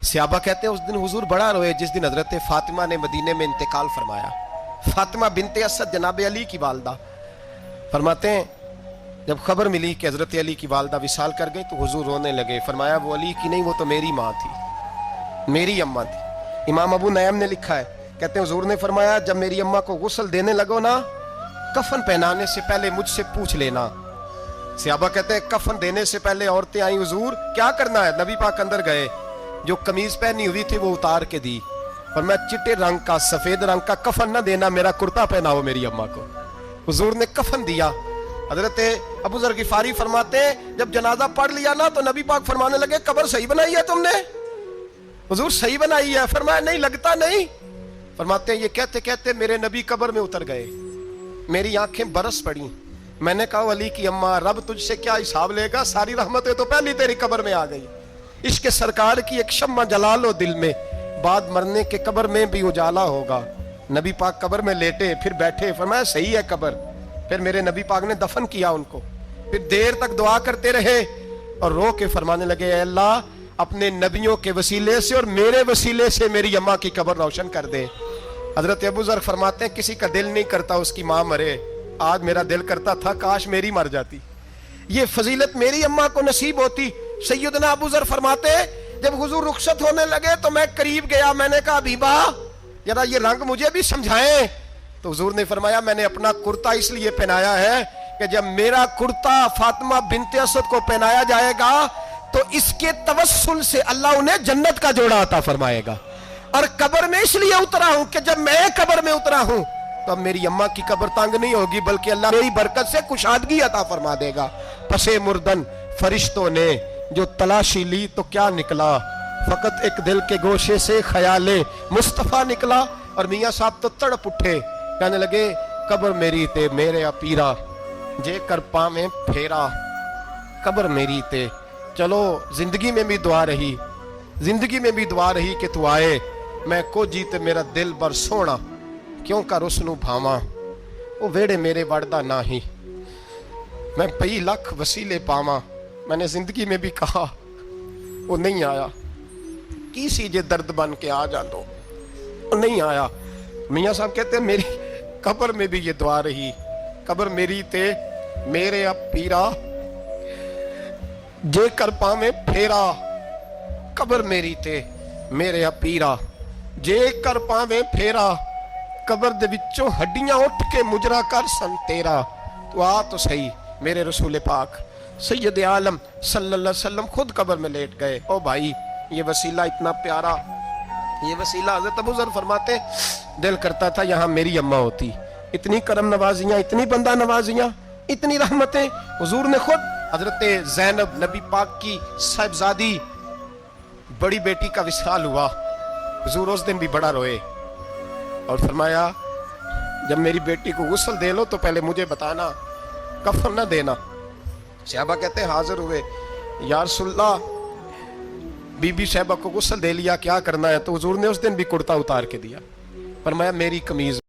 सहाबा कहते हैं उस दिन हुजूर बड़ा रोए जिस दिन हजरत फातिमा ने मदीने में इंतकाल फरमाया। फातिमा बिनते असद जनाब अली की वालदा फरमाते हैं जब खबर मिली कि हजरत अली की वालदा विसाल कर गई तो हुजूर रोने लगे। फरमाया वो अली की नहीं, वो तो मेरी माँ थी, मेरी अम्मा थी। इमाम अबू नयम ने लिखा है, कहते हैं हुजूर ने फरमाया जब मेरी अम्मा को गुस्ल देने लगो ना, कफन पहनाने से पहले मुझसे पूछ लेना। सहाबा कहते हैं कफन देने से पहले औरतें आई, हुजूर क्या करना है? नबी पाक अंदर गए, जो कमीज पहनी हुई थी वो उतार के दी, पर मैं चिट्टे रंग का सफेद रंग का कफन ना देना, मेरा कुर्ता पहनाओ मेरी अम्मा को। हुजूर ने कफन दिया। हजरत अबू ज़र गिफारी फरमाते हैं जब जनाजा पढ़ लिया ना तो नबी पाक फरमाने लगे कब्र सही बनाई है तुमने? हुजूर सही बनाई है। फरमाया नहीं लगता नहीं। फरमाते हैं ये कहते कहते मेरे नबी कब्र में उतर गए, मेरी आंखें बरस पड़ी। मैंने कहा अली की अम्मा रब तुझसे क्या हिसाब लेगा, सारी रहमतें तो पहली तेरी कब्र में आ गई। इश्क सरकार की एक शम्मा जला लो दिल में, बाद मरने के कब्र में भी उजाला होगा। नबी पाक कब्र में लेटे फिर बैठे, फरमाया सही है कब्र। फिर मेरे नबी पाक ने दफन किया उनको, फिर देर तक दुआ करते रहे और रो के फरमाने लगे अल्लाह अपने नबियों के वसीले से और मेरे वसीले से मेरी अम्मा की कब्र रोशन कर दे। हजरत अबू ज़र फरमाते हैं किसी का दिल नहीं करता उसकी माँ मरे, आज मेरा दिल करता था काश मेरी मर जाती, ये फजीलत मेरी अम्मा को नसीब होती। सैयदना अबू ज़र फरमाते जब हुजूर रुखसत होने लगे तो मैं करीब गया, मैंने कहा बीबा जरा ये रंग मुझे भी समझाएं। तो हुजूर ने फरमाया मैंने अपना कुर्ता इसलिए पहनाया है कि जब मेरा कुर्ता फातिमा बिनते असद को पहनाया जाएगा तो इसके तवस्सुल से अल्लाह उन्हें जन्नत का जोड़ा अता फरमाएगा। और कब्र में इसलिए उतरा हूं कि जब मैं कब्र में उतरा हूं तो अब मेरी अम्मा की कब्र तंग नहीं होगी, बल्कि अल्लाह मेरी बरकत से कुशादगी अता फरमा देगा। पसे मुर्दन फरिश्तों ने जो तलाशी ली तो क्या निकला, फकत एक दिल के गोशे से ख्याले मुस्तफा निकला। और मियाँ साहब तो तड़प उठे, कहने लगे कब्र मेरी ते मेरे अपीरा, जे कर पावे फेरा, कब्र मेरी ते। चलो जिंदगी में भी दुआ रही, जिंदगी में भी दुआ रही कि तू आए, मैं को जीते मेरा दिल बर सोना, क्यों कर उसनू भावा, वो वेड़े मेरे वड़दा ना ही, मैं पई लख वसीले पावा। मैंने जिंदगी में भी कहा वो नहीं आया, की सी जे दर्द बन के आ जा दो, वो नहीं आया। मियाँ साहब कहते हैं मेरी कब्र में भी ये दुआ रही, कब्र मेरी ते मेरे अब पीरा, जे कर पावे फेरा, कब्र मेरी ते मेरे अब पीरा, जे कर पावे फेरा, कब्र दे विचों हड्डियां उठ के मुजरा कर सन तेरा। तो आ तो सही मेरे रसूल पाक सैयद आलम सल्लल्लाहु अलैहि वसल्लम खुद कब्र में लेट गए। ओ भाई ये वसीला इतना प्यारा, ये वसीला हज़रत अबू ज़र फरमाते दिल करता था यहाँ मेरी अम्मा होती। इतनी करम नवाजियाँ, इतनी बंदा नवाजियाँ, इतनी रहमतें। हुजूर ने खुद हजरत ज़ैनब नबी पाक की साहिबजादी बड़ी बेटी का विसाल हुआ, हुजूर उस दिन भी बड़ा रोए और फरमाया जब मेरी बेटी को गुस्ल दे लो तो पहले मुझे बताना, कफन ना देना। सहाबा कहते हैं हाजिर हुए, या रसूलल्लाह बीबी साहिबा को गुस्ल दे लिया, क्या करना है? तो हुजूर ने उस दिन भी कुर्ता उतार के दिया, फरमाया मेरी कमीज